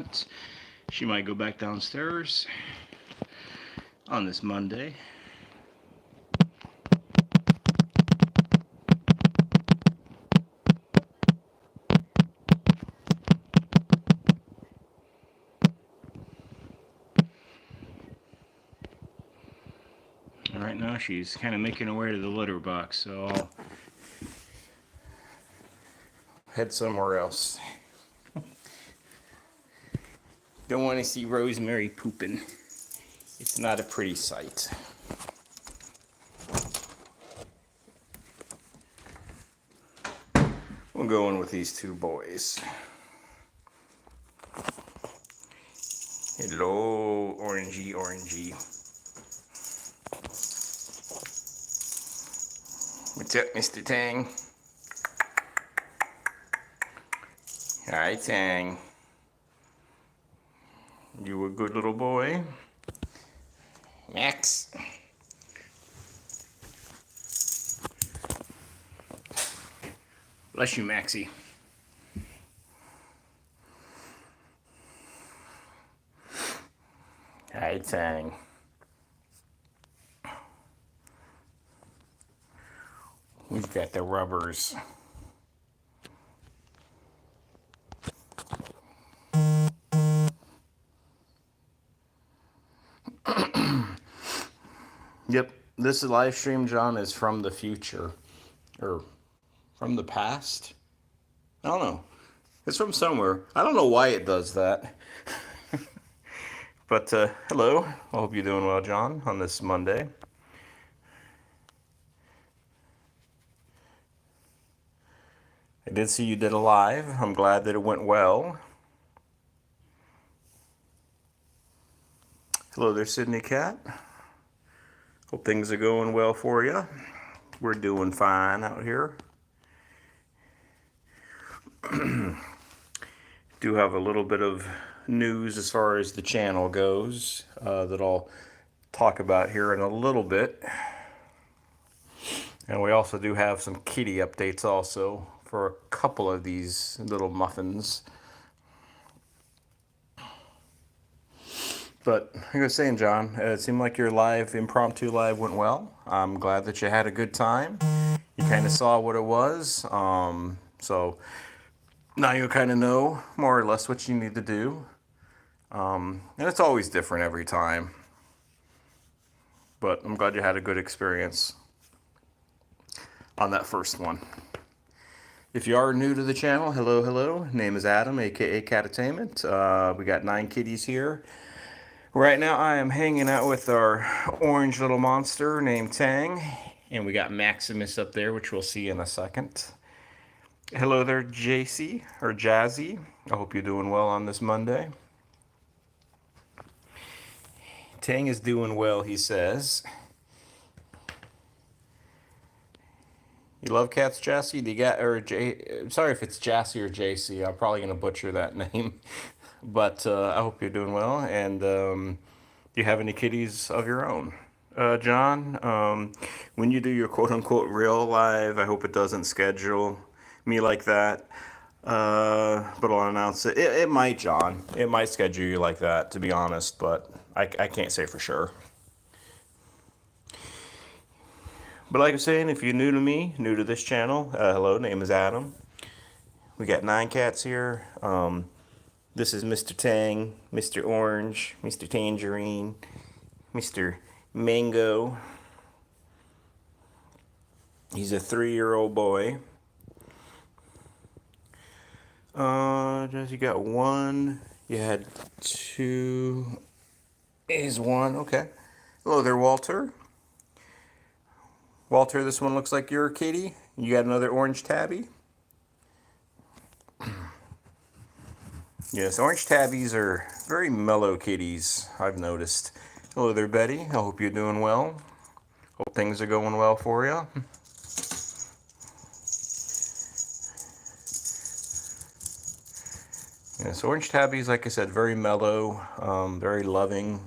but she might go back downstairs on this Monday. And right now she's kind of making her way to the litter box, so I'll head somewhere else. Don't want to see Rosemary pooping. It's not a pretty sight. We'll go in with these two boys. Hello, orangey, orangey. What's up, Mr. Tang? Hi, Tang. You a good little boy? Max. Bless you, Maxie. Hi, Tang. We've got the rubbers. Yep, this live stream, John, is from the future. Or from the past? I don't know. It's from somewhere. I don't know why it does that. But hello. I hope you're doing well, John, on this Monday. I did see you did a live. I'm glad that it went well. Hello there, Sydney Cat. Hope things are going well for you. We're doing fine out here. Do have a little bit of news as far as the channel goes that I'll talk about here in a little bit. And we also do have some kitty updates also for a couple of these little muffins. But like I was saying, John, it seemed like your impromptu live went well. I'm glad that you had a good time. You kind of saw what it was. So now you kind of know more or less what you need to do. And it's always different every time. But I'm glad you had a good experience on that first one. If you are new to the channel, hello, hello. Name is Adam, aka Catatainment. We got 9 kitties here. Right now I am hanging out with our orange little monster named Tang. And we got Maximus up there, which we'll see in a second. Hello there, JC, or Jazzy. I hope you're doing well on this Monday. Tang is doing well, he says. You love cats, Jassy? Do you got, or sorry if it's Jassy or JC. I'm probably going to butcher that name. But I hope you're doing well. And do you have any kitties of your own? John, when you do your quote-unquote real live, I hope it doesn't schedule me like that. But I'll announce it. It might, John. It might schedule you like that, to be honest. But I can't say for sure. But like I was saying, if you're new to me, new to this channel, hello, name is Adam. We got 9 cats here. This is Mr. Tang, Mr. Orange, Mr. Tangerine, Mr. Mango. He's a 3-year-old boy. You got 1. You had 2. Is 1. Okay. Hello there, Walter. Walter, this one looks like your kitty. You got another orange tabby? Yes, orange tabbies are very mellow kitties, I've noticed. Hello there, Betty. I hope you're doing well. Hope things are going well for you. Yes, orange tabbies, like I said, very mellow, very loving.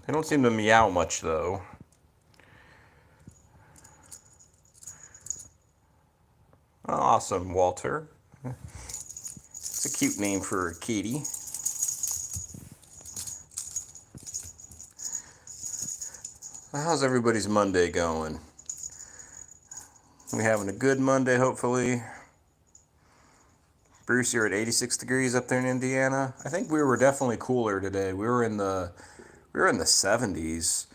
They don't seem to meow much, though. Awesome, Walter. It's a cute name for a kitty. How's everybody's Monday going? We having a good Monday, hopefully. Bruce, you're at 86 degrees up there in Indiana. I think we were definitely cooler today. We were in the 70s,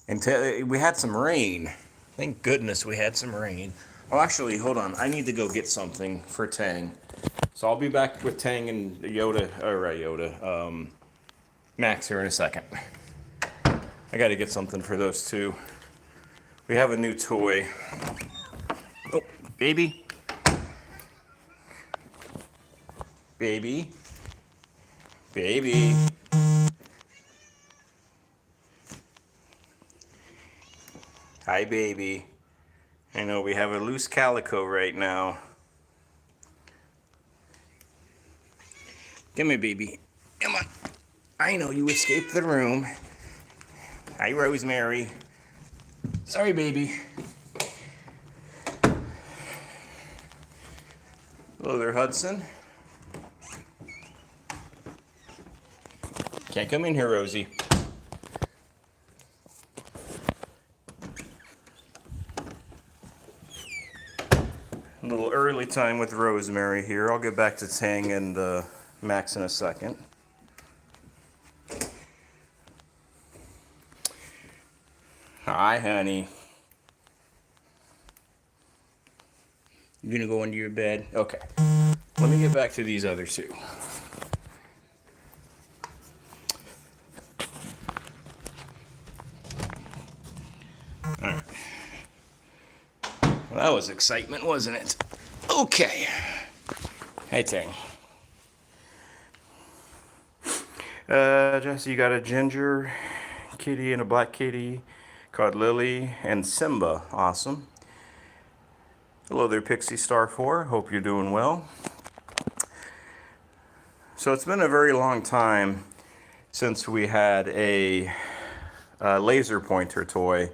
and we had some rain. Thank goodness we had some rain. Oh, actually, hold on. I need to go get something for Tang. So I'll be back with Tang and Max here in a second. I got to get something for those two. We have a new toy. Oh, baby. Baby. Baby. Hi, baby. I know we have a loose calico right now. Come here, baby. Come on. I know you escaped the room. Hi, Rosemary. Sorry, baby. Hello there, Hudson. Can't come in here, Rosie. A little early time with Rosemary here. I'll get back to Tang and Max in a second. Hi, honey. You gonna go into your bed? Okay. Let me get back to these other two. Alright. Well, that was excitement, wasn't it? Okay. Hey, Tang. Jesse, you got a ginger kitty and a black kitty called Lily and Simba. Awesome. Hello there, Pixie Star 4. Hope you're doing well. So it's been a very long time since we had a laser pointer toy.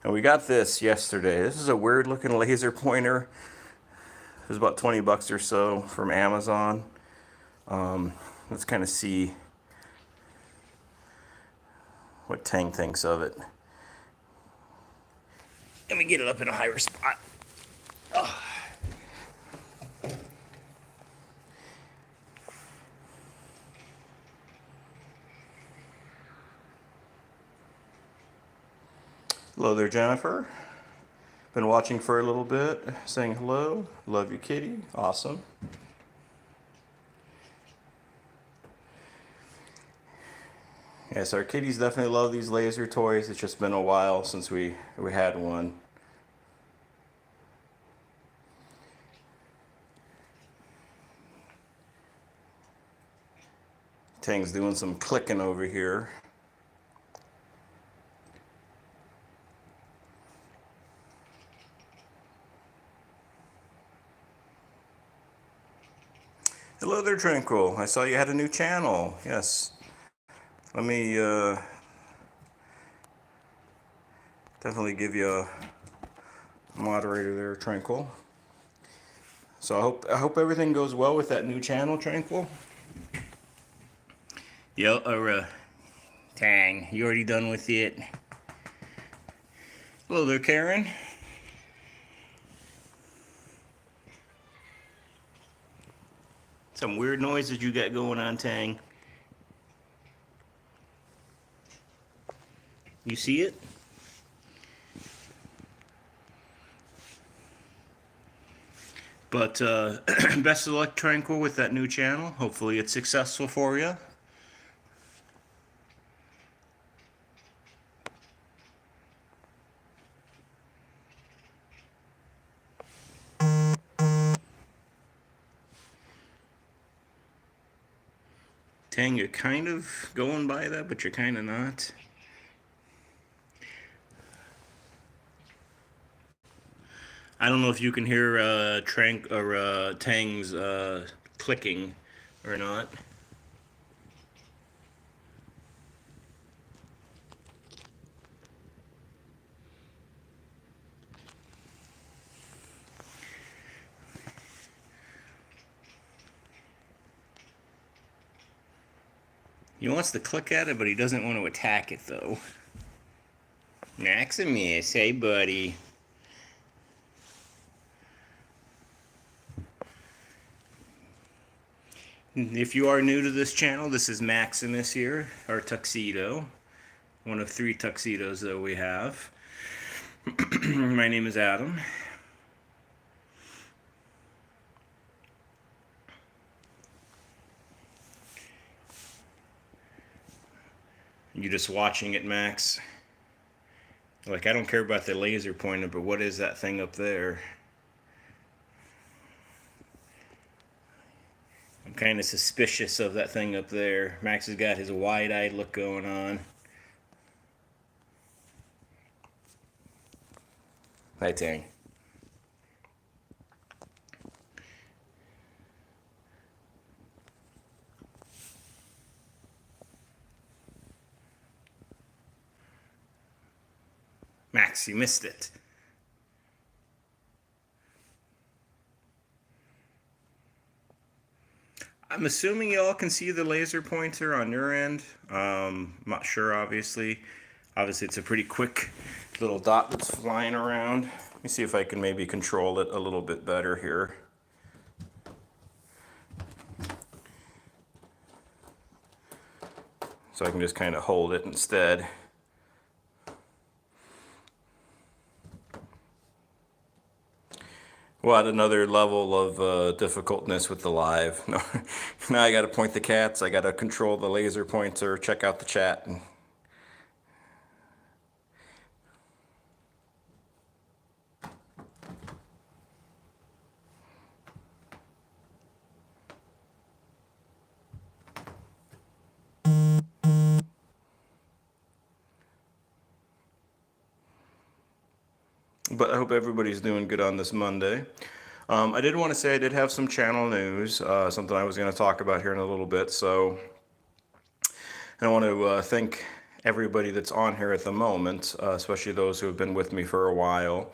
And we got this yesterday. This is a weird looking laser pointer. It was about 20 bucks or so from Amazon. Let's kind of see what Tang thinks of it. Let me get it up in a higher spot. Oh. Hello there, Jennifer. Been watching for a little bit, saying hello. Love you, kitty. Awesome. Yes, our kitties definitely love these laser toys. It's just been a while since we had one. Tang's doing some clicking over here. Hello there, Tranquil. I saw you had a new channel. Yes. Let me definitely give you a moderator there, Tranquil. So I hope everything goes well with that new channel, Tranquil. Yo, Tang, you already done with it? Hello there, Karen. Some weird noises you got going on, Tang. You see it? But best of luck, Tranquil, with that new channel. Hopefully it's successful for you. Tang, you're kind of going by that, but you're kind of not. I don't know if you can hear Tang's clicking or not. He wants to click at it, but he doesn't want to attack it, though. Maximus, hey, buddy. If you are new to this channel, this is Maximus here, our tuxedo. One of 3 tuxedos that we have. My name is Adam. You're just watching it, Max. Like, I don't care about the laser pointer, but what is that thing up there? I'm kind of suspicious of that thing up there. Max has got his wide-eyed look going on. Hi, Tang. Max, you missed it. I'm assuming y'all can see the laser pointer on your end. I'm not sure, obviously. Obviously, it's a pretty quick little dot that's flying around. Let me see if I can maybe control it a little bit better here. So I can just kind of hold it instead. We'll add another level of difficultness with the live. No, now I got to point the cats. I got to control the laser pointer. Check out the chat. But I hope everybody's doing good on this Monday. I did want to say I did have some channel news, something I was going to talk about here in a little bit. So I want to thank everybody that's on here at the moment, especially those who have been with me for a while.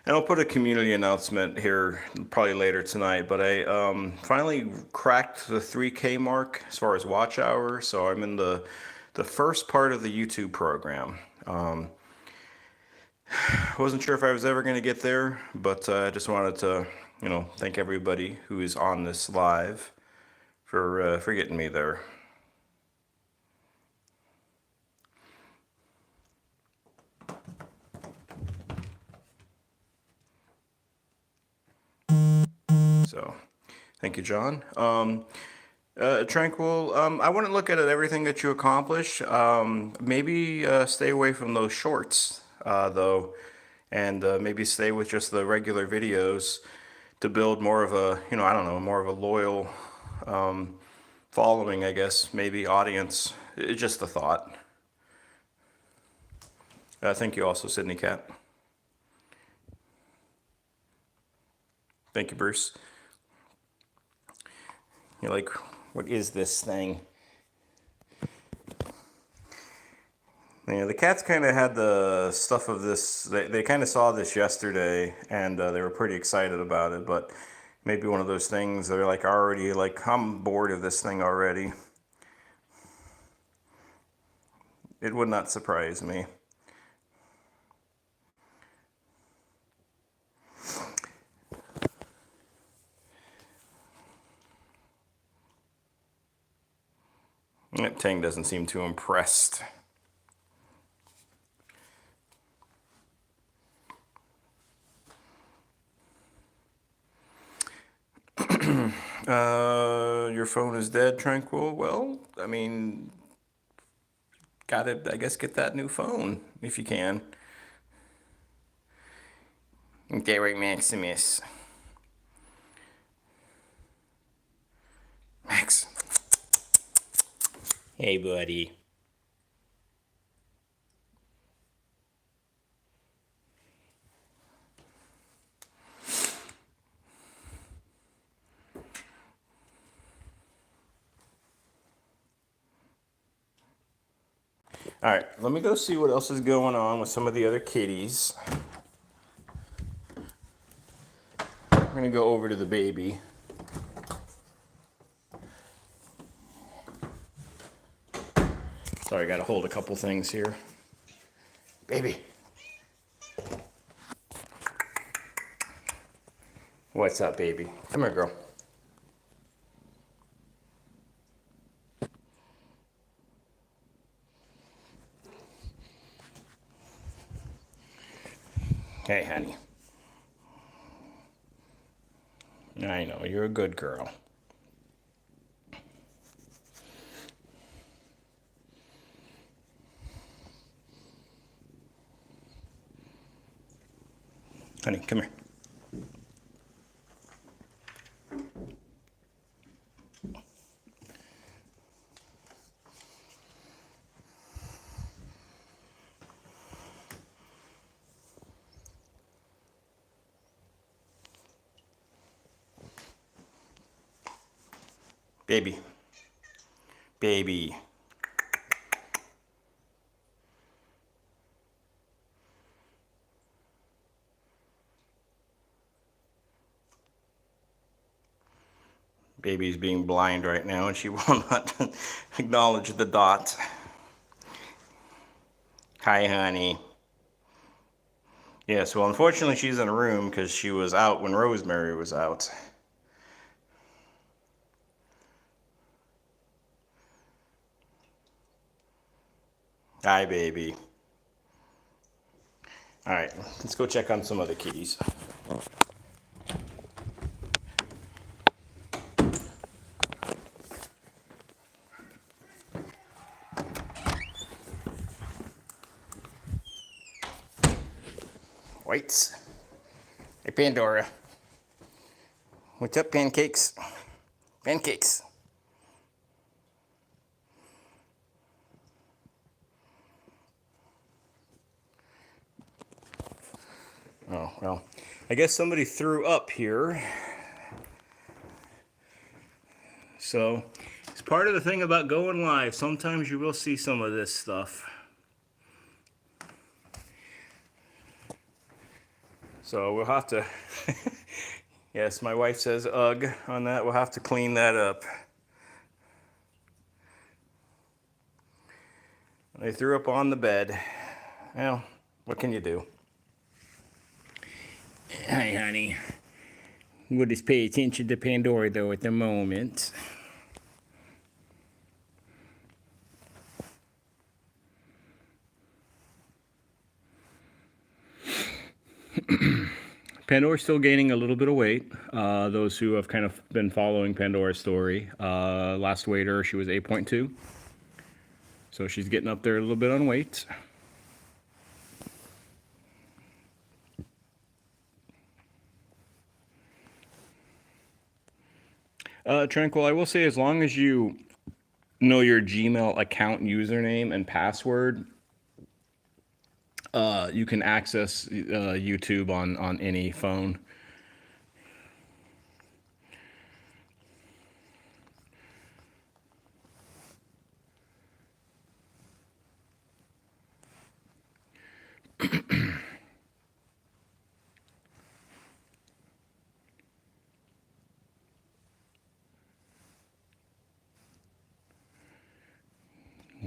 And I'll put a community announcement here probably later tonight, but I finally cracked the 3K mark as far as watch hours. So I'm in the first part of the YouTube program. Wasn't sure if I was ever going to get there, but I just wanted to, thank everybody who is on this live for getting me there. So, thank you, John. Tranquil, I want to look at everything that you accomplish. Maybe stay away from those shorts, though, and maybe stay with just the regular videos to build more of a, I don't know, more of a loyal following, I guess, maybe audience. It's just a thought. Thank you also, Sydney Cat. Thank you, Bruce. You're like, what is this thing? Yeah, the cats kind of had the stuff of this. They kind of saw this yesterday, and they were pretty excited about it. But maybe one of those things they're like already like, I'm bored of this thing already. It would not surprise me. Tang doesn't seem too impressed. Your phone is dead, Tranquil. Well, I mean, gotta, I guess, get that new phone if you can. Okay, right, Maximus. Max. Hey, buddy. All right, let me go see what else is going on with some of the other kitties. We're gonna go over to the baby. Sorry, I gotta hold a couple things here. Baby. What's up, baby? Come here, girl. Hey, honey. I know, you're a good girl. Honey, come here. Baby. Baby. Baby's being blind right now and she will not acknowledge the dot. Hi, honey. Yes, well, unfortunately she's in a room because she was out when Rosemary was out. Hi, baby. All right, let's go check on some other kitties. Whites. Hey, Pandora. What's up, pancakes? Pancakes. Oh, well, I guess somebody threw up here. So, it's part of the thing about going live. Sometimes you will see some of this stuff. So, we'll have to... Yes, my wife says ugh on that. We'll have to clean that up. They threw up on the bed. Well, what can you do? Hi, honey. We'll just pay attention to Pandora, though, at the moment. Pandora's still gaining a little bit of weight. Those who have kind of been following Pandora's story. Last weighed her, she was 8.2. So she's getting up there a little bit on weight. Tranquil, I will say as long as you know your Gmail account username and password, you can access YouTube on any phone.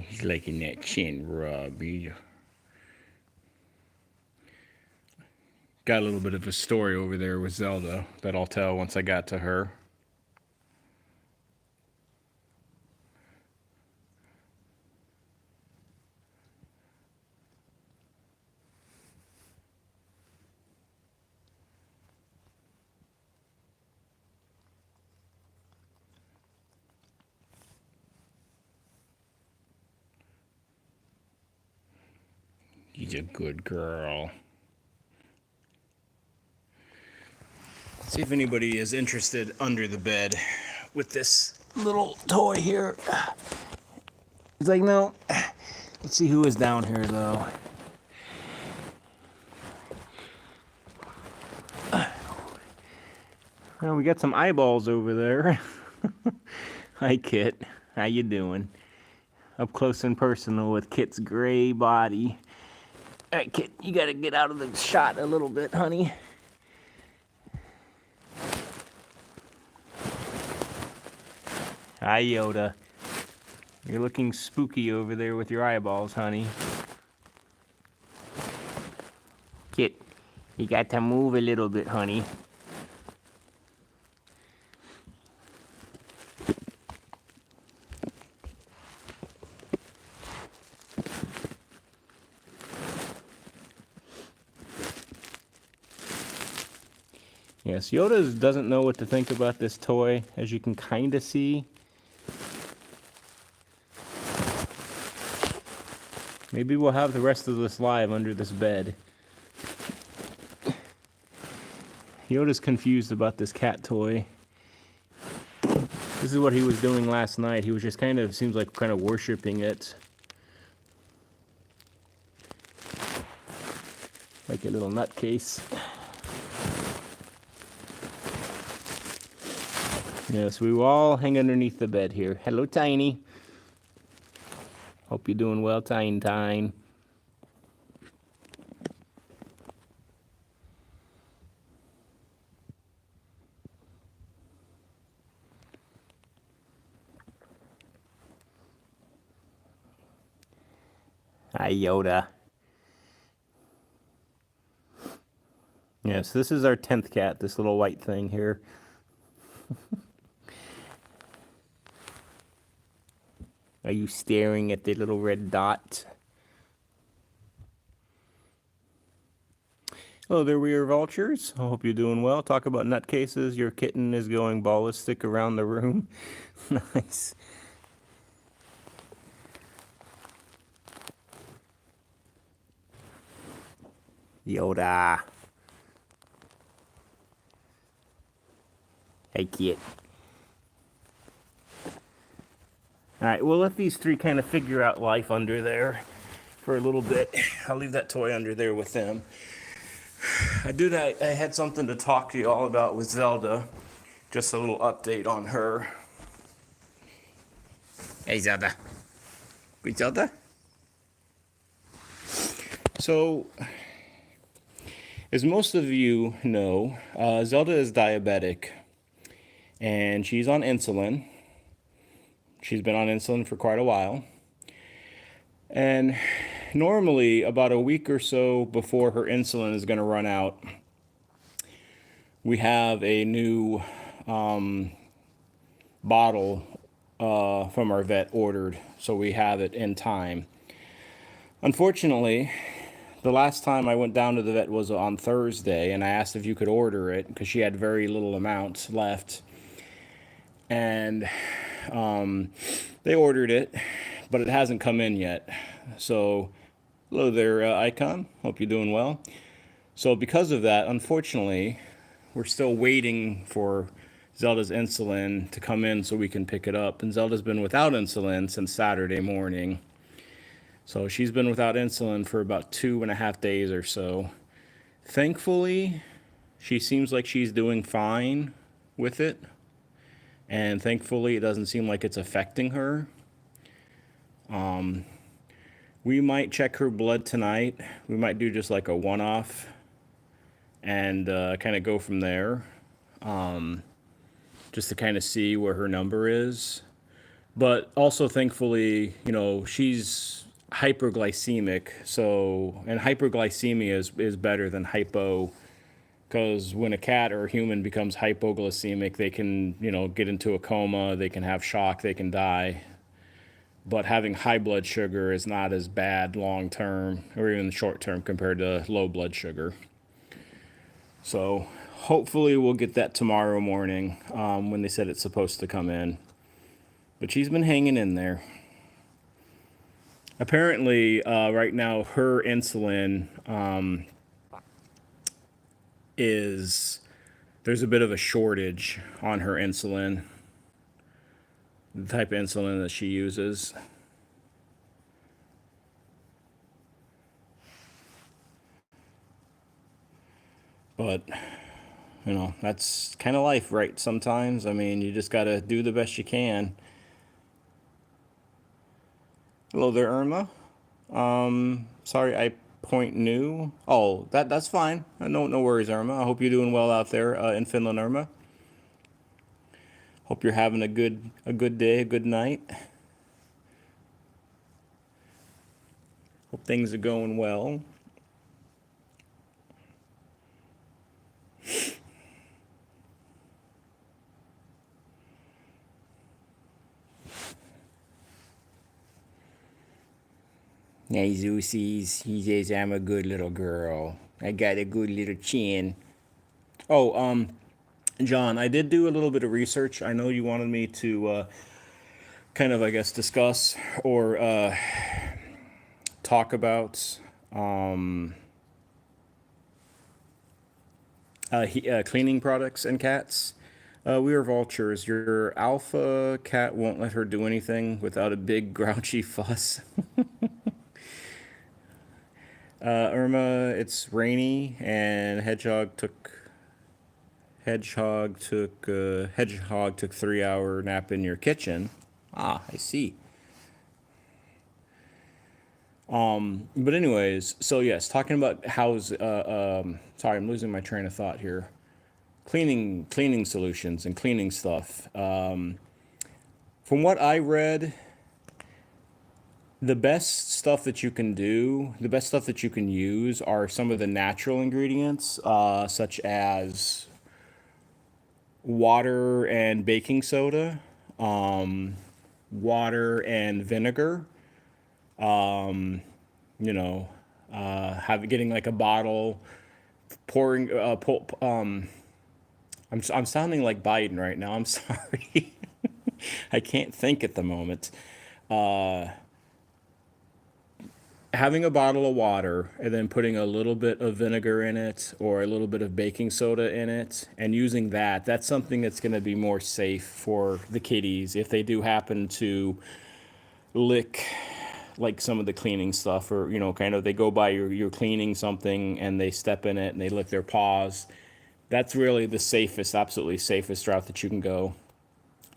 He's liking that chin rub. Got a little bit of a story over there with Zelda that I'll tell once I got to her. She's a good girl. See if anybody is interested under the bed with this little toy here. It's like, no. Let's see who is down here, though. Well, we got some eyeballs over there. Hi, Kit. How you doing? Up close and personal with Kit's gray body. All right, Kit, you gotta get out of the shot a little bit, honey. Hi, Yoda. You're looking spooky over there with your eyeballs, honey. Kit, you got to move a little bit, honey. Yes, Yoda doesn't know what to think about this toy, as you can kind of see. Maybe we'll have the rest of this live under this bed. Yoda's confused about this cat toy. This is what he was doing last night. He was just seems like kind of worshiping it. Like a little nutcase. Yes, we will all hang underneath the bed here. Hello, Tiny. Hope you're doing well, Tine. Hi, Yoda. Yes, this is our 10th cat, this little white thing here. Are you staring at the little red dot? Hello there, weird vultures. I hope you're doing well. Talk about nutcases. Your kitten is going ballistic around the room. Nice. Yoda. Hey, kid. Alright, we'll let these three kind of figure out life under there for a little bit. I'll leave that toy under there with them. I had something to talk to you all about with Zelda. Just a little update on her. Hey, Zelda. Good, Zelda? So, as most of you know, Zelda is diabetic. And she's on insulin. She's been on insulin for quite a while. And normally, about a week or so before her insulin is going to run out, we have a new bottle from our vet ordered, so we have it in time. Unfortunately, the last time I went down to the vet was on Thursday, and I asked if you could order it because she had very little amounts left. And they ordered it, but it hasn't come in yet. So, hello there, Icon. Hope you're doing well. So because of that, unfortunately, we're still waiting for Zelda's insulin to come in so we can pick it up. And Zelda's been without insulin since Saturday morning. So she's been without insulin for about 2.5 days or so. Thankfully, she seems like she's doing fine with it. And thankfully, it doesn't seem like it's affecting her. We might check her blood tonight. We might do just like a one-off and kind of go from there. Just to kind of see where her number is. But also, thankfully, you know, she's hyperglycemic. So, and hyperglycemia is better than hypo. Because when a cat or a human becomes hypoglycemic, they can, you know, get into a coma, they can have shock, they can die. But having high blood sugar is not as bad long term or even short term compared to low blood sugar. So hopefully we'll get that tomorrow morning when they said it's supposed to come in. But she's been hanging in there. Apparently, right now, her insulin there's a bit of a shortage on her insulin, the type of insulin that she uses. But, you know, that's kind of life, right? Sometimes, I mean, you just got to do the best you can. Hello there, Irma. Sorry, I point new. Oh, that's fine. No worries, Irma. I hope you're doing well out there in Finland, Irma. Hope you're having a good day, a good night. Hope things are going well. Hey, Zeusys, he says I'm a good little girl. I got a good little chin. Oh, John, I did do a little bit of research. I know you wanted me to kind of, I guess, discuss or talk about cleaning products and cats. We are vultures. Your alpha cat won't let her do anything without a big grouchy fuss. Irma, it's rainy, and Hedgehog took 3 hour nap in your kitchen. Ah, I see. But anyways, so yes, talking about sorry, I'm losing my train of thought here. Cleaning solutions and cleaning stuff. From what I read, the best stuff that you can use are some of the natural ingredients, such as water and baking soda, water and vinegar. You know, getting like a bottle, pouring. I'm sounding like Biden right now. I'm sorry. I can't think at the moment. Having a bottle of water and then putting a little bit of vinegar in it or a little bit of baking soda in it and using that's something that's going to be more safe for the kitties if they do happen to lick like some of the cleaning stuff, or kind of they go by you're cleaning something and they step in it and they lick their paws. That's really the safest, absolutely safest route that you can go.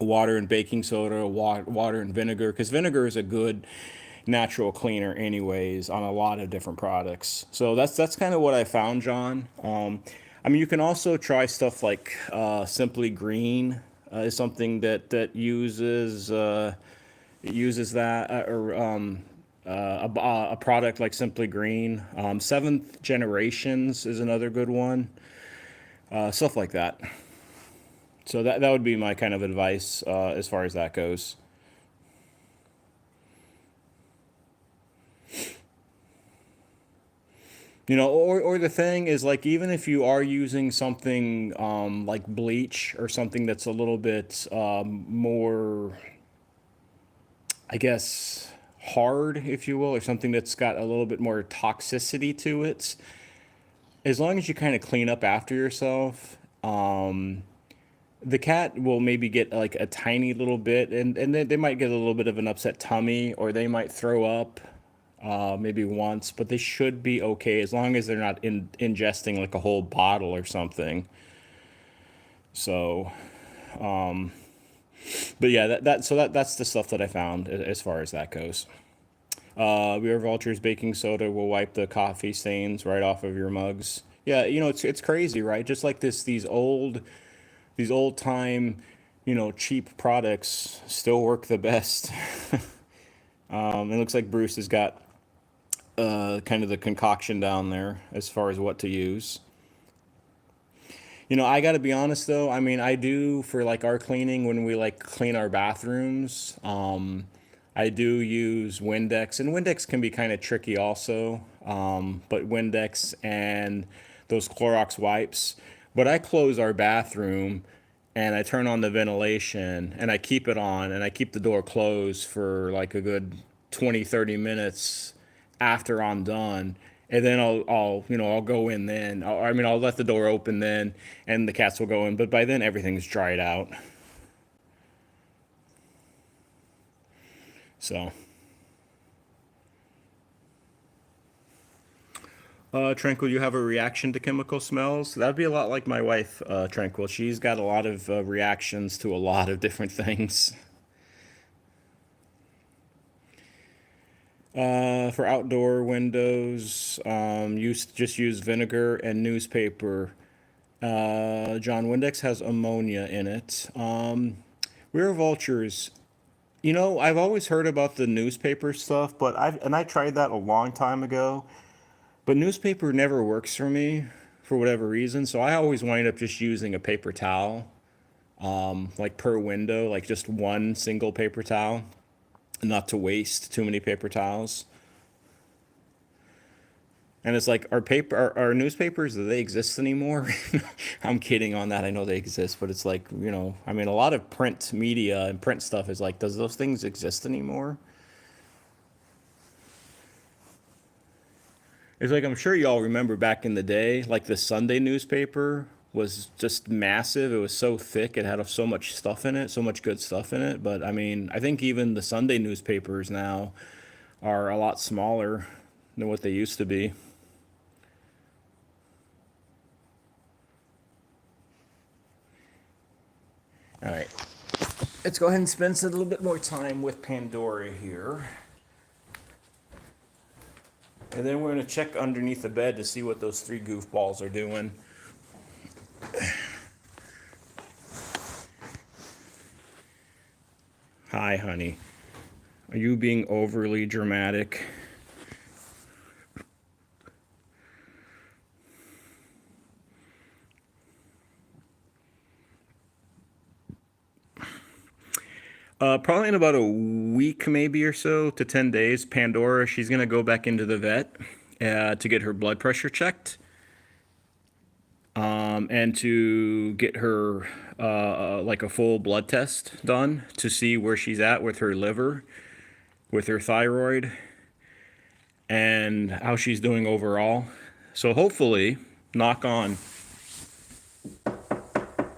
Water and baking soda, water and vinegar, because vinegar is a good natural cleaner anyways on a lot of different products. So that's kind of what I found, John. I mean, you can also try stuff like Simply Green is something that uses that, or a product like Simply Green. Seventh Generations is another good one. Stuff like that. So that would be my kind of advice as far as that goes. Or the thing is, like, even if you are using something like bleach or something that's a little bit more, I guess, hard, if you will, or something that's got a little bit more toxicity to it, as long as you kind of clean up after yourself, the cat will maybe get like a tiny little bit, and they might get a little bit of an upset tummy, or they might throw up maybe once, but they should be okay as long as they're not ingesting like a whole bottle or something. So, but yeah, that's the stuff that I found as far as that goes. We are vultures. Baking soda will wipe the coffee stains right off of your mugs. Yeah, it's crazy, right? Just like these old time, cheap products still work the best. It looks like Bruce has got kind of the concoction down there as far as what to use. I got to be honest though. I mean, I do for like our cleaning when we like clean our bathrooms. I do use Windex, and Windex can be kind of tricky also. But Windex and those Clorox wipes. But I close our bathroom and I turn on the ventilation and I keep it on and I keep the door closed for like a good 20, 30 minutes after I'm done. And then I'll go in then. I'll let the door open then and the cats will go in. But by then everything's dried out. So, Tranquil, you have a reaction to chemical smells? That'd be a lot like my wife, Tranquil. She's got a lot of reactions to a lot of different things. For outdoor windows, just use vinegar and newspaper. John, Windex has ammonia in it. We're vultures. You know, I've always heard about the newspaper stuff, but I tried that a long time ago. But newspaper never works for me for whatever reason, so I always wind up just using a paper towel, like per window, like just one single paper towel, not to waste too many paper towels. And it's like, are newspapers, do they exist anymore? I'm kidding on that. I know they exist, but it's like, you know, I mean, a lot of print media and print stuff is like, does those things exist anymore? It's like, I'm sure y'all remember back in the day, like the Sunday newspaper was just massive. It was so thick. It had so much stuff in it, so much good stuff in it. But I mean, I think even the Sunday newspapers now are a lot smaller than what they used to be. All right. Let's go ahead and spend a little bit more time with Pandora here. And then we're going to check underneath the bed to see what those three goofballs are doing. Hi, honey. Are you being overly dramatic? Probably in about a week, maybe or so, to 10 days, Pandora, she's going to go back into the vet to get her blood pressure checked and to get her like a full blood test done to see where she's at with her liver, with her thyroid, and how she's doing overall. So hopefully, knock on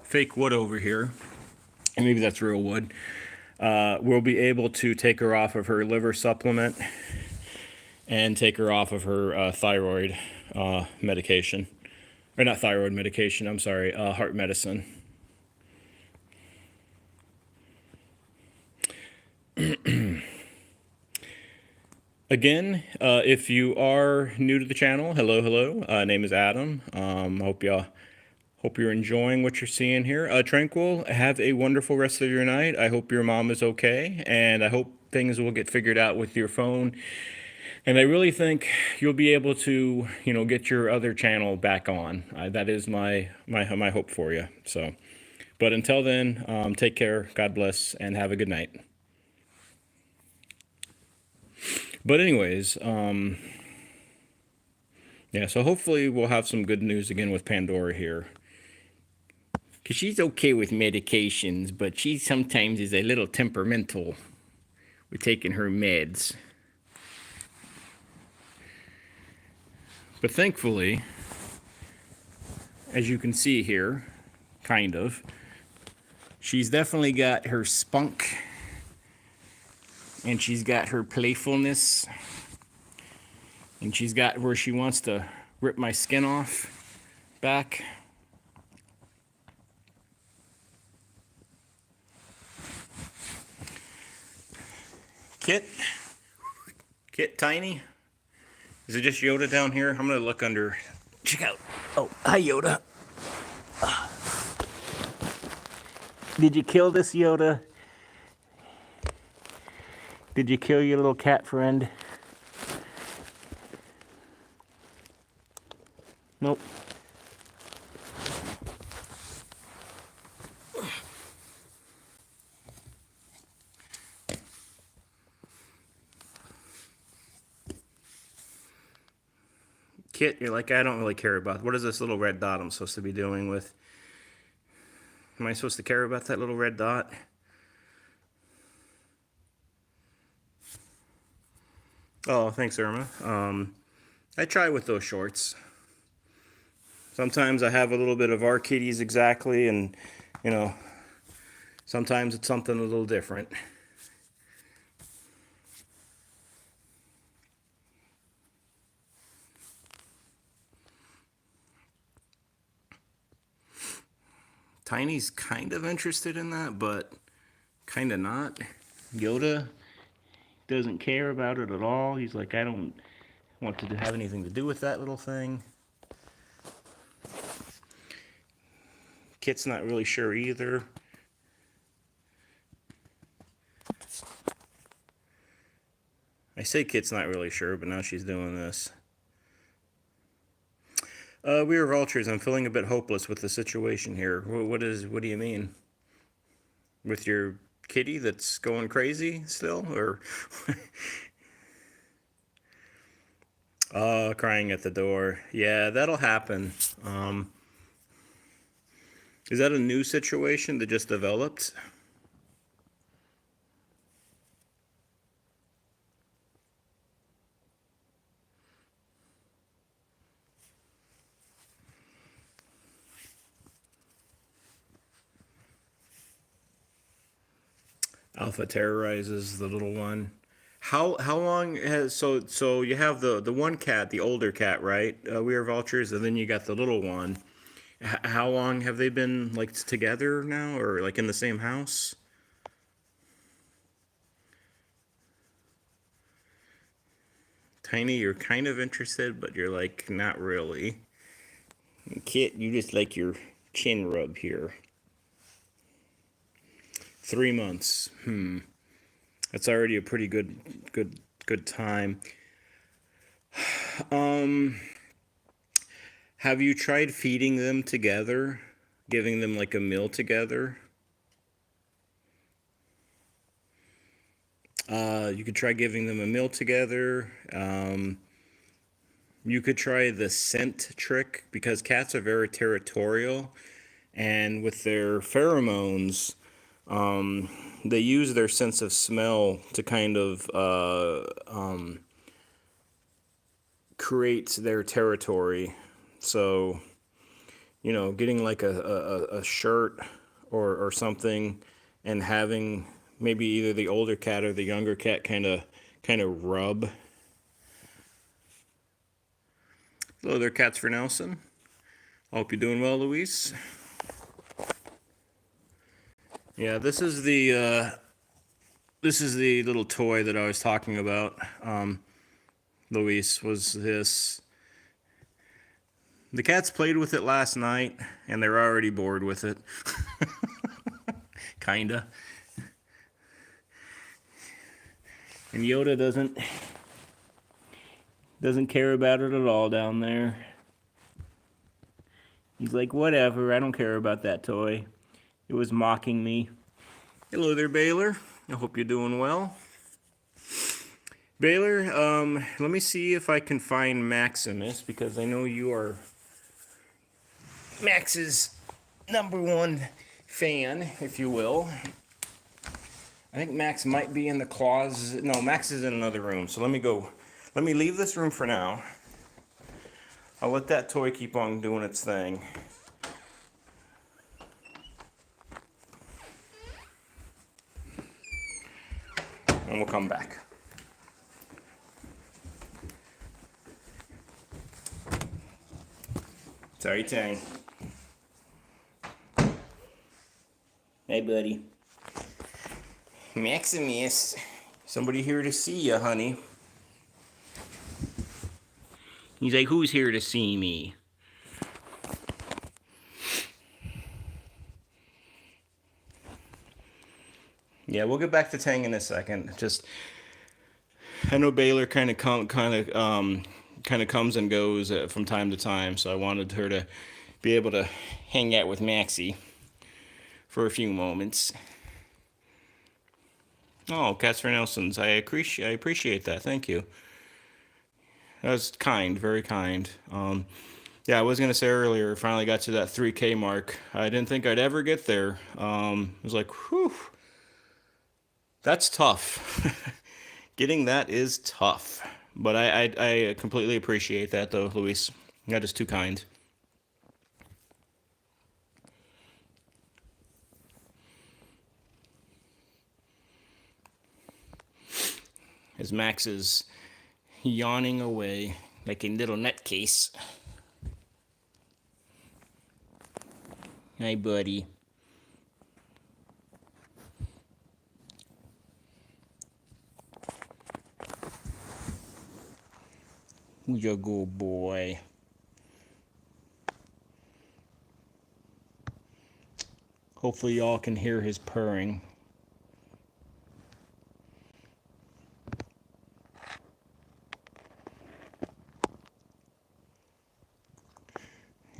fake wood over here, and maybe that's real wood. We'll be able to take her off of her liver supplement and take her off of her thyroid medication. Or not thyroid medication, I'm sorry, heart medicine. Again, if you are new to the channel, hello, hello. Name is Adam. Hope you're enjoying what you're seeing here. Tranquil, have a wonderful rest of your night. I hope your mom is okay, and I hope things will get figured out with your phone. And I really think you'll be able to, you know, get your other channel back on. That is my hope for you. So, but until then, take care. God bless, and have a good night. But anyways, yeah. So hopefully we'll have some good news again with Pandora here. Because she's okay with medications, but she sometimes is a little temperamental with taking her meds. But thankfully, as you can see here, kind of, she's definitely got her spunk, and she's got her playfulness, and she's got where she wants to rip my skin off back. Kit? Kit Tiny? Is it just Yoda down here? I'm gonna look under. Check out. Oh, hi Yoda. Did you kill this Yoda? Did you kill your little cat friend? Nope. Kit, you're like, I don't really care about. What is this little red dot I'm supposed to be doing with? Am I supposed to care about that little red dot? Oh, thanks, Irma. I try with those shorts. Sometimes I have a little bit of our kitties exactly, and, you know, sometimes it's something a little different. Tiny's kind of interested in that, but kind of not. Yoda doesn't care about it at all. He's like, I don't want to have anything to do with that little thing. Kit's not really sure either. I say Kit's not really sure, but now she's doing this. We are vultures. I'm feeling a bit hopeless with the situation here. What do you mean? With your kitty that's going crazy still? Or crying at the door. Yeah, that'll happen. Is that a new situation that just developed? Alpha terrorizes the little one. How long has so you have the one cat, the older cat, right? We are vultures, and then you got the little one. How long have they been like together now, or like in the same house? Tiny, you're kind of interested, but you're like not really. Kit, you just like your chin rub here. 3 months. That's already a pretty good time. Um, have you tried feeding them together? Giving them like a meal together? You could try giving them a meal together. You could try the scent trick because cats are very territorial, and with their pheromones, they use their sense of smell to kind of create their territory. So, getting like a shirt or something, and having maybe either the older cat or the younger cat kind of rub. Hello there, Cats for Nelson. I hope you're doing well, Luis. Yeah, this is the little toy that I was talking about. Luis, was this. The cats played with it last night, and they're already bored with it. Kinda. And Yoda doesn't care about it at all down there. He's like, whatever, I don't care about that toy. It was mocking me. Hello there, Baylor. I hope you're doing well. Baylor, let me see if I can find Maximus, because I know you are Max's #1 fan, if you will. I think Max might be in the closet. No, Max is in another room. So let me go. Let me leave this room for now. I'll let that toy keep on doing its thing. And we'll come back. Sorry, Tang. Hey, buddy. Maximus. Somebody here to see you, honey. He's like, who's here to see me? Yeah, we'll get back to Tang in a second. Just, I know Baylor kind of comes and goes from time to time, so I wanted her to be able to hang out with Maxie for a few moments. Oh, Cats for Nelsons. I appreciate that. Thank you. That was kind, very kind. Yeah, I was gonna say earlier, finally got to that 3K mark. I didn't think I'd ever get there. It was like, whew, that's tough. Getting that is tough. But I completely appreciate that, though, Luis. That is too kind. As Max is yawning away like a little nutcase. Hi, buddy. Who's your good boy? Hopefully y'all can hear his purring.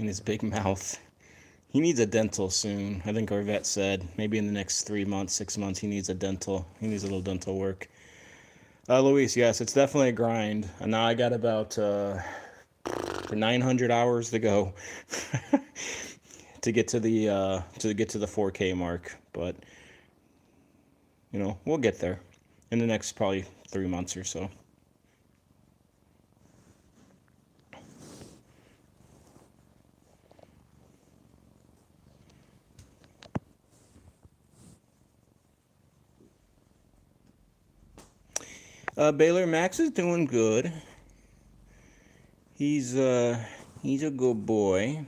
in his big mouth. He needs a dental soon. I think our vet said maybe in the next 3 months, 6 months, he needs a dental. He needs a little dental work. Luis, yes, it's definitely a grind. And now I got about 900 hours to go to get to the 4K mark. But we'll get there in the next probably 3 months or so. Baylor Max is doing good. He's a good boy.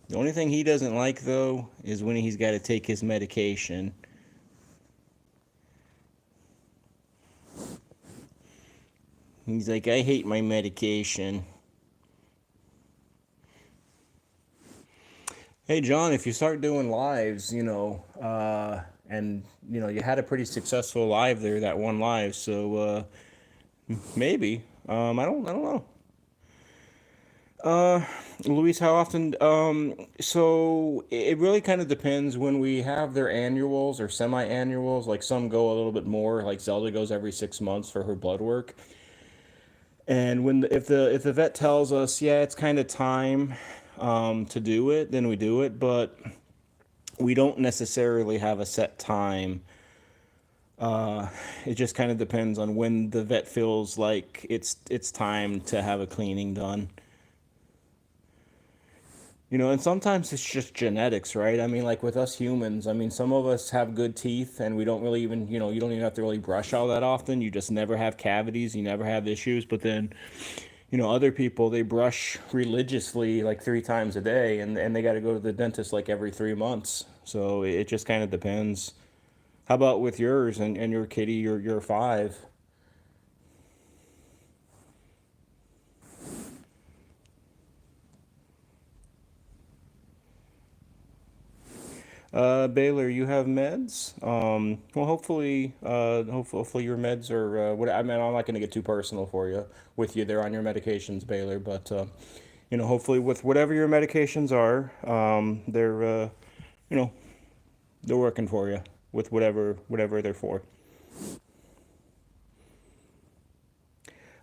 The only thing he doesn't like, though, is when he's got to take his medication. He's like, I hate my medication. Hey, John, if you start doing lives, and, you had a pretty successful live there, that one live, so, maybe. I don't know. Luis, how often? So it really kind of depends when we have their annuals or semi-annuals. Like some go a little bit more. Like Zelda goes every 6 months for her blood work. And if the vet tells us, yeah, it's kind of time, to do it, then we do it. But we don't necessarily have a set time. It just kind of depends on when the vet feels like it's time to have a cleaning done. And sometimes it's just genetics, right? I mean, like with us humans, I mean, some of us have good teeth and we don't really even, you don't even have to really brush all that often. You just never have cavities, you never have issues. But then, other people, they brush religiously like 3 times a day and they got to go to the dentist like every 3 months. So it just kind of depends. How about with yours and your kitty, you're 5? Baylor, you have meds. Well, hopefully your meds are. What I mean, I'm not going to get too personal for you with you. They're on your medications, Baylor. But hopefully with whatever your medications are, you know, they're working for you with whatever they're for.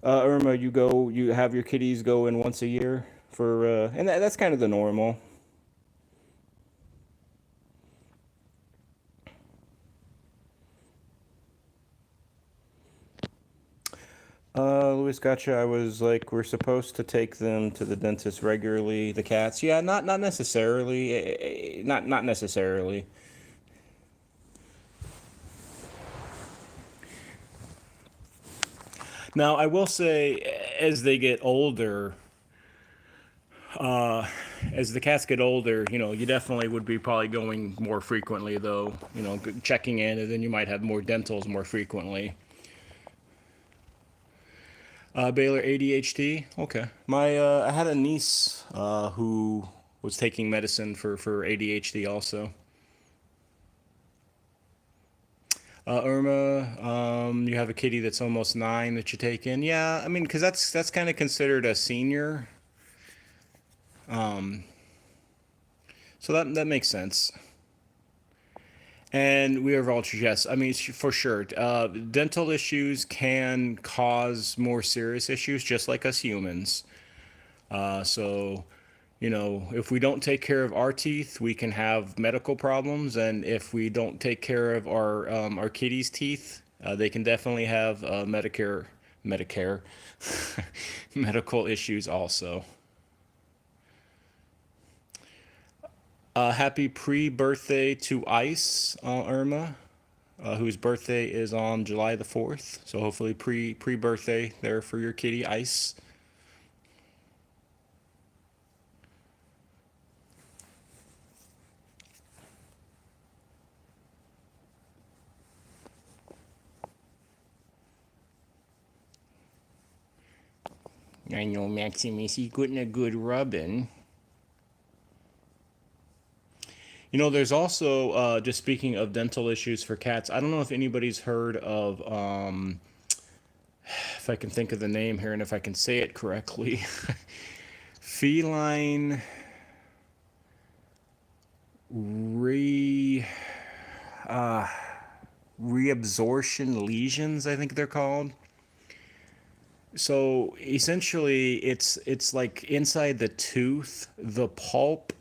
Irma, you have your kitties go in once a year for, and that's kind of the normal. Louis, gotcha. I was like, we're supposed to take them to the dentist regularly. The cats, yeah, not necessarily, not necessarily. Now, I will say, as they get older, uh, as the cats get older, you definitely would be probably going more frequently, though. Checking in, and then you might have more dentals more frequently. Baylor ADHD. Okay. I had a niece who was taking medicine for ADHD also. Irma, you have a kitty that's almost 9 that you take in. Yeah, I mean, because that's kind of considered a senior, so that makes sense. And we have ultra, yes. I mean, for sure. Dental issues can cause more serious issues, just like us humans. So, if we don't take care of our teeth, we can have medical problems, and if we don't take care of our kitties' teeth, they can definitely have Medicare, medical issues also. Happy pre-birthday to Ice, Irma, whose birthday is on July the 4th. So hopefully pre-birthday there for your kitty, Ice. I know Maximus, he's getting a good rubbing. There's also, just speaking of dental issues for cats, I don't know if anybody's heard of if I can think of the name here and if I can say it correctly. Feline re reabsorption lesions, I think they're called. So essentially, it's like inside the tooth, the pulp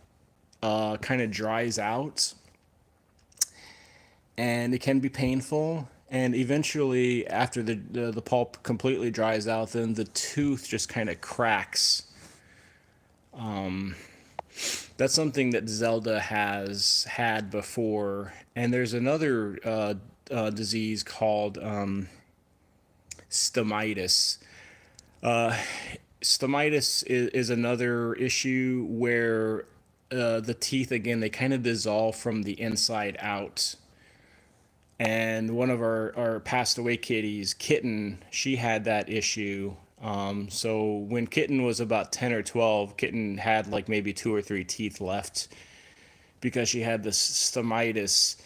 kind of dries out, and it can be painful. And eventually, after the pulp completely dries out, then the tooth just kind of cracks. That's something that Zelda has had before. And there's another disease called stomitis. Stomitis is another issue where the teeth, again, they kind of dissolve from the inside out. And one of our passed away kitties, Kitten, she had that issue. So when Kitten was about 10 or 12, Kitten had like maybe 2 or 3 teeth left because she had this stomitis.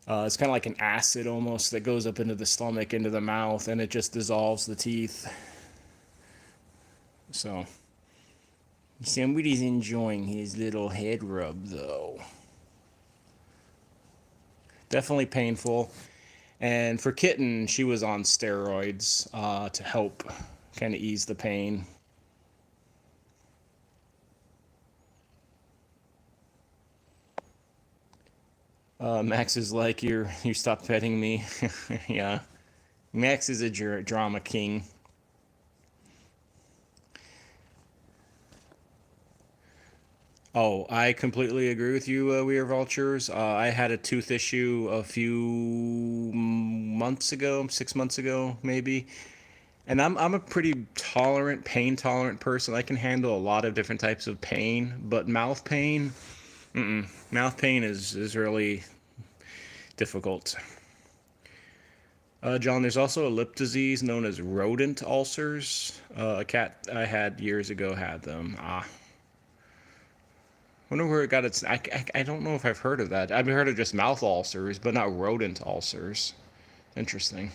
It's kind of like an acid almost that goes up into the stomach, into the mouth, and it just dissolves the teeth. So somebody's enjoying his little head rub, though. Definitely painful. And for Kitten, she was on steroids to help kind of ease the pain. Max is like, you stopped petting me. Yeah. Max is a drama king. Oh, I completely agree with you, We Are Vultures. I had a tooth issue a few months ago, 6 months ago, maybe. And I'm a pretty pain tolerant person. I can handle a lot of different types of pain, but mouth pain, mouth pain is really difficult. John, there's also a lip disease known as rodent ulcers. A cat I had years ago had them. Wonder where it got its. I don't know if I've heard of that. I've heard of just mouth ulcers, but not rodent ulcers. Interesting.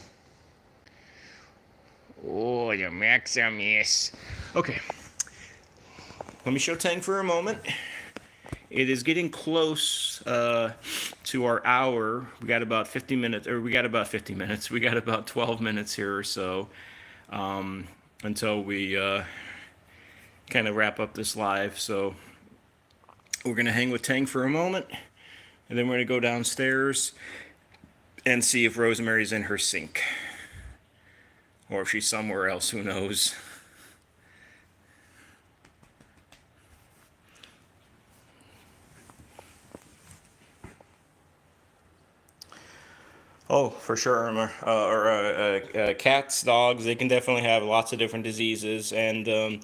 Oh, you Maximus. Okay. Let me show Tang for a moment. It is getting close to our hour. We got about 50 minutes, or we got about 50 minutes. We got about 12 minutes here or so until we kind of wrap up this live. So we're going to hang with Tang for a moment, and then we're going to go downstairs and see if Rosemary's in her sink. Or if she's somewhere else, who knows. Oh, for sure. Cats, dogs, they can definitely have lots of different diseases. And,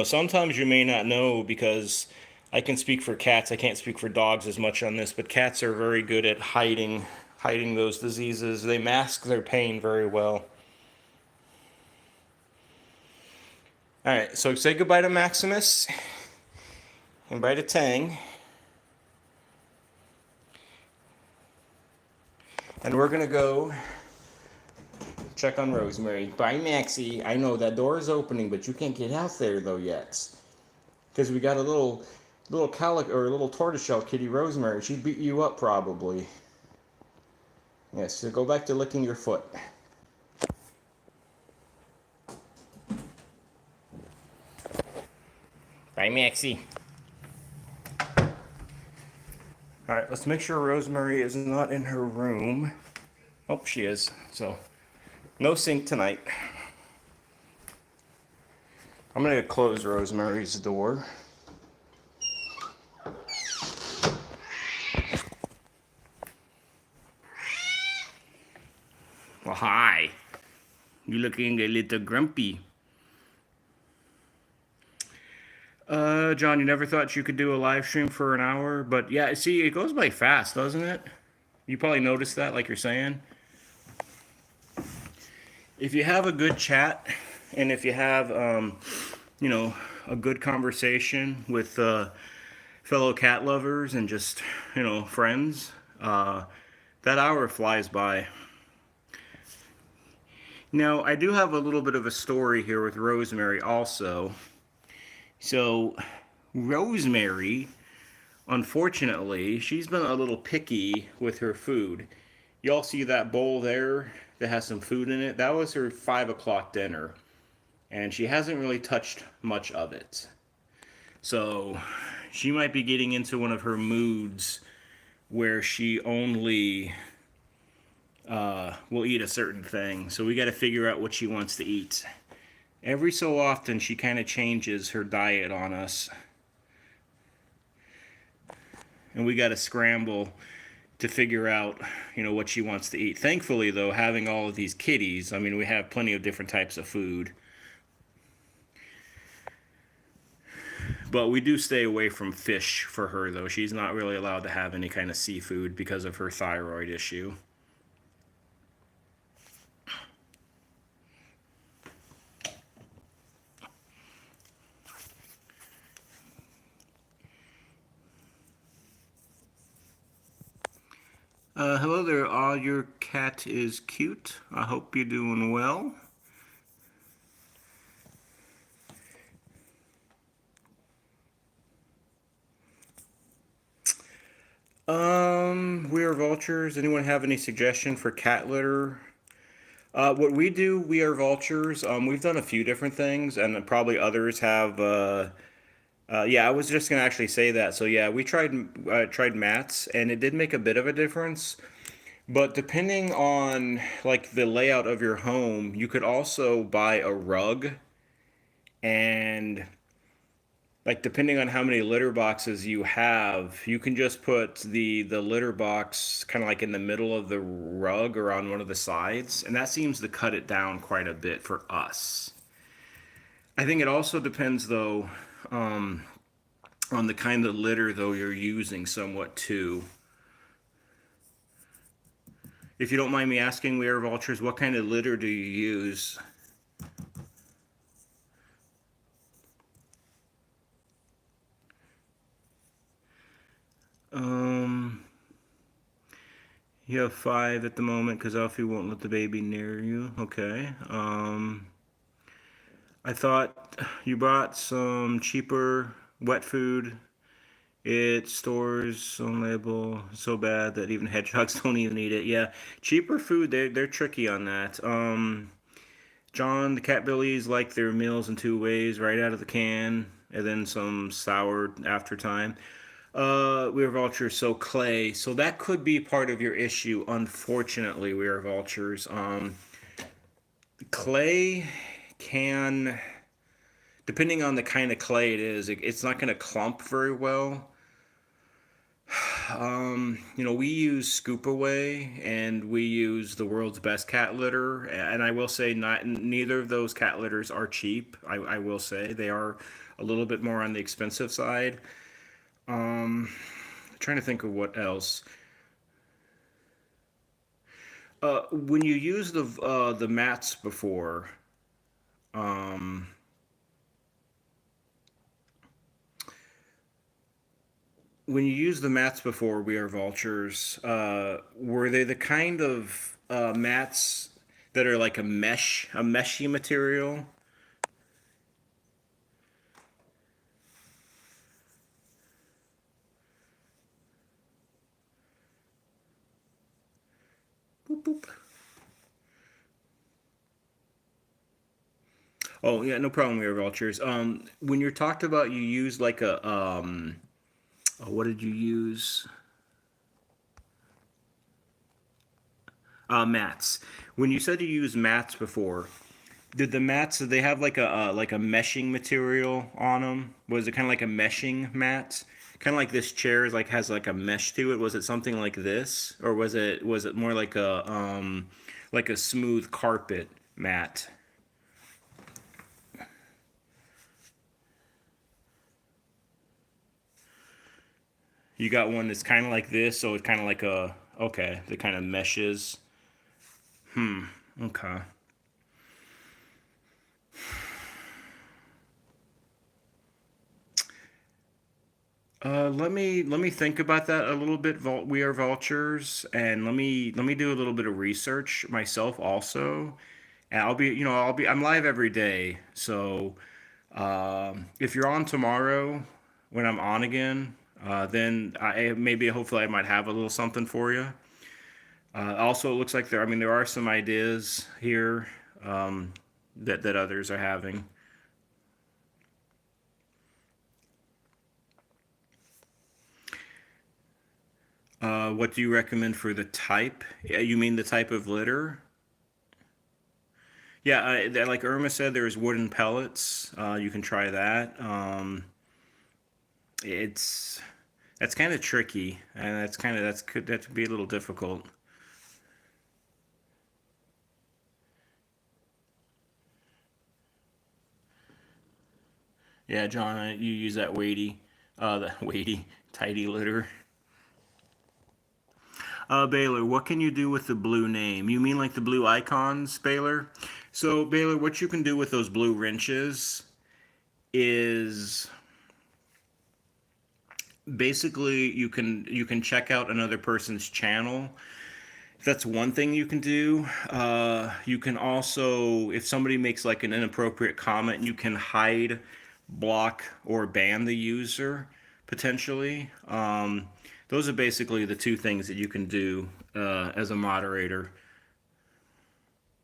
sometimes you may not know because I can speak for cats. I can't speak for dogs as much on this, but cats are very good at hiding those diseases. They mask their pain very well. All right, so say goodbye to Maximus and bye to Tang. And we're going to go check on Rosemary. Bye, Maxie. I know that door is opening, but you can't get out there, though, yet. Because we got a little calico, or a little tortoiseshell kitty, Rosemary. She'd beat you up, probably. Yes, so go back to licking your foot. Bye, Maxie. Alright, let's make sure Rosemary is not in her room. Oh, she is. So, no sink tonight. I'm going to close Rosemary's door. Well, hi. You looking a little grumpy. John, you never thought you could do a live stream for an hour? But yeah, see, it goes by fast, doesn't it? You probably noticed that, like you're saying. If you have a good chat, and if you have, a good conversation with fellow cat lovers and just, friends, that hour flies by. Now, I do have a little bit of a story here with Rosemary also. So, Rosemary, unfortunately, she's been a little picky with her food. Y'all see that bowl there that has some food in it? That was her 5 o'clock dinner, and she hasn't really touched much of it. So, she might be getting into one of her moods where she only will eat a certain thing. So, we got to figure out what she wants to eat. Every so often, she kind of changes her diet on us, and we got to scramble to figure out, what she wants to eat. Thankfully, though, having all of these kitties, I mean, we have plenty of different types of food. But we do stay away from fish for her, though. She's not really allowed to have any kind of seafood because of her thyroid issue. Hello there, all. Your cat is cute. I hope you're doing well. We are vultures. Anyone have any suggestion for cat litter? What we do, we are vultures. We've done a few different things, and probably others have. Yeah, I was just gonna actually say that. So yeah, we tried mats, and it did make a bit of a difference. But depending on like the layout of your home, you could also buy a rug, and like depending on how many litter boxes you have, you can just put the litter box kind of like in the middle of the rug or on one of the sides, and that seems to cut it down quite a bit for us. I think it also depends though on the kind of litter though you're using somewhat too. If you don't mind me asking, we are vultures, what kind of litter do you use? Um, you have five at the moment because Alfie won't let the baby near you. Okay. I thought you bought some cheaper wet food. It stores on label so bad that even hedgehogs don't even eat it. Yeah, cheaper food, they're tricky on that. John, the cat billies like their meals in two ways, right out of the can, and then some soured after time. We are vultures, so clay. So that could be part of your issue. Unfortunately, we are vultures. Clay can, depending on the kind of clay it is, it's not going to clump very well. We use Scoop Away and we use the world's best cat litter. And I will say, not neither of those cat litters are cheap. I will say they are a little bit more on the expensive side. Trying to think of what else. When you use the mats before, um, when you use the mats before, we are vultures. Were they the kind of mats that are like a meshy material? Boop, boop. Oh yeah, no problem. We are vultures. When you're talked about, you use like a oh, what did you use? Mats. When you said you used mats before, did the mats, did they have like a meshing material on them? Was it kind of like a meshing mat? Kind of like this chair is like has like a mesh to it. Was it something like this, or was it more like a smooth carpet mat? You got one that's kind of like this, so it's kind of like a okay, that kind of meshes. Okay. Let me think about that a little bit. We are vultures, and let me do a little bit of research myself also, And I'm live every day. So if you're on tomorrow when I'm on again, then hopefully I might have a little something for you. Also, it looks like there are some ideas here that others are having. What do you recommend for the type? You mean the type of litter? Yeah, like Irma said, there's wooden pellets. You can try that. It's That's kind of tricky, and that could be a little difficult. Yeah, John, you use that the weighty, tidy litter. Baylor, what can you do with the blue name? You mean like the blue icons, Baylor? So, Baylor, what you can do with those blue wrenches is basically you can check out another person's channel. That's one thing you can do. You can also, if somebody makes like an inappropriate comment, you can hide, block, or ban the user potentially. Those are basically the two things that you can do as a moderator,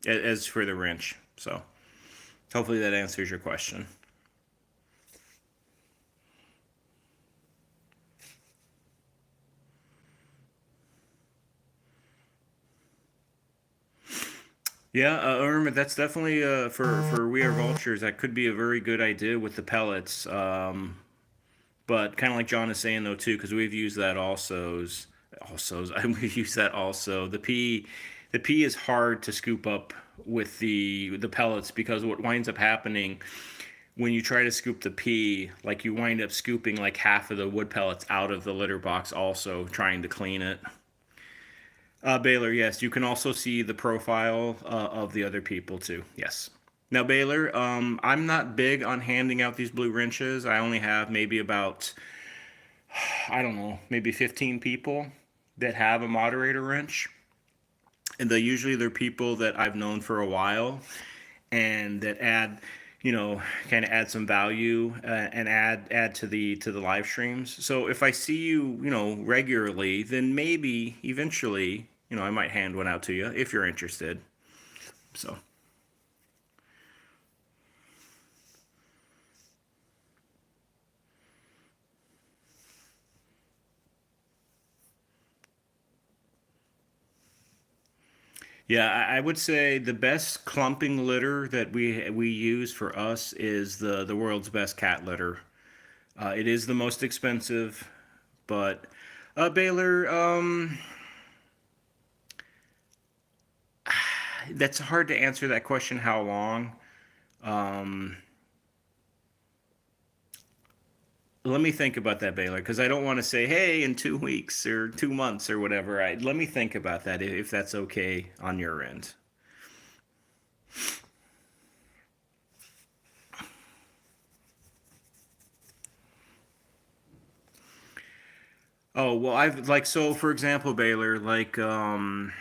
as for the wrench. So hopefully that answers your question. Yeah, Irma, that's definitely for We Are Vultures. That could be a very good idea with the pellets. But kind of like John is saying though too, because we've used that we've used that also. The pee is hard to scoop up with the pellets because what winds up happening when you try to scoop the pee, like you wind up scooping like half of the wood pellets out of the litter box, also trying to clean it. Baylor, yes, you can also see the profile of the other people too. Yes. Now, Baylor, I'm not big on handing out these blue wrenches. I only have maybe about, I don't know, maybe 15 people that have a moderator wrench. And they're people that I've known for a while and that add, kind of add some value and add to the live streams. So if I see you, regularly, then maybe eventually, I might hand one out to you if you're interested. So. Yeah, I would say the best clumping litter that we use for us is the world's best cat litter. It is the most expensive, but Baylor, that's hard to answer that question. How long? Um, Let me think about that, Baylor, because I don't want to say, hey, in 2 weeks or 2 months or whatever. Let me think about that if that's okay on your end. Oh well, I've like so for example, Baylor, like John,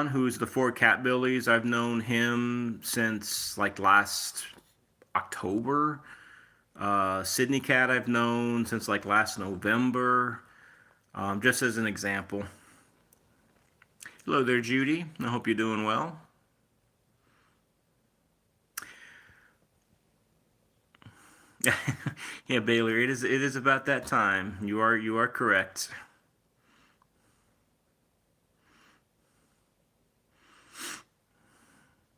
who's the Ford Cat Billies. I've known him since like last October. Sydney Cat, I've known since like last November. Just as an example. Hello there, Judy. I hope you're doing well. Yeah, Baylor, it is about that time. You are correct.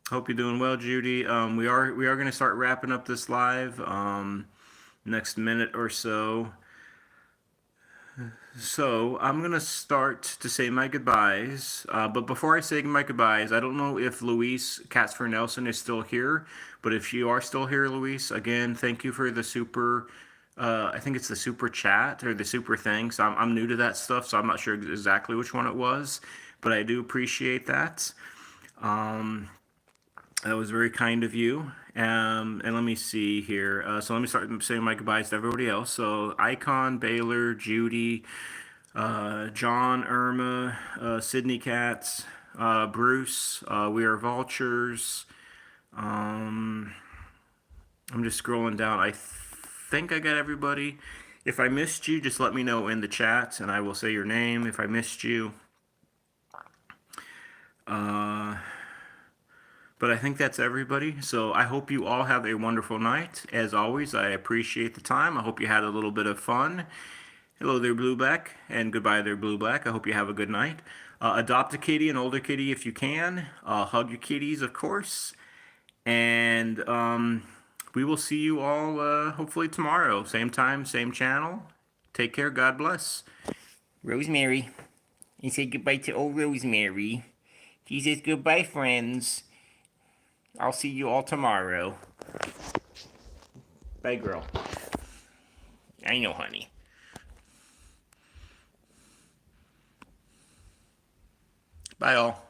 Hope you're doing well, Judy. We are going to start wrapping up this live next minute or so. So I'm gonna start to say my goodbyes. But before I say my goodbyes, I don't know if Luis Catsfer Nelson is still here. But if you are still here, Luis, again, thank you for the super. I think it's the super chat or the super thing. So I'm new to that stuff, so I'm not sure exactly which one it was, but I do appreciate that. Um, that was very kind of you. And let me see here. So let me start saying my goodbyes to everybody else. So Icon, Baylor, Judy, John, Irma, Sydney Katz, Bruce, We Are Vultures. I'm just scrolling down. I think I got everybody. If I missed you, just let me know in the chat and I will say your name if I missed you. But I think that's everybody. So I hope you all have a wonderful night. As always, I appreciate the time. I hope you had a little bit of fun. Hello there, Blueback, and goodbye there, Blueback. I hope you have a good night. Adopt a kitty, an older kitty if you can. Hug your kitties, of course. And we will see you all hopefully tomorrow. Same time, same channel. Take care. God bless. Rosemary. And say goodbye to old Rosemary. She says goodbye, friends. I'll see you all tomorrow. Bye, girl. I know, honey. Bye, all.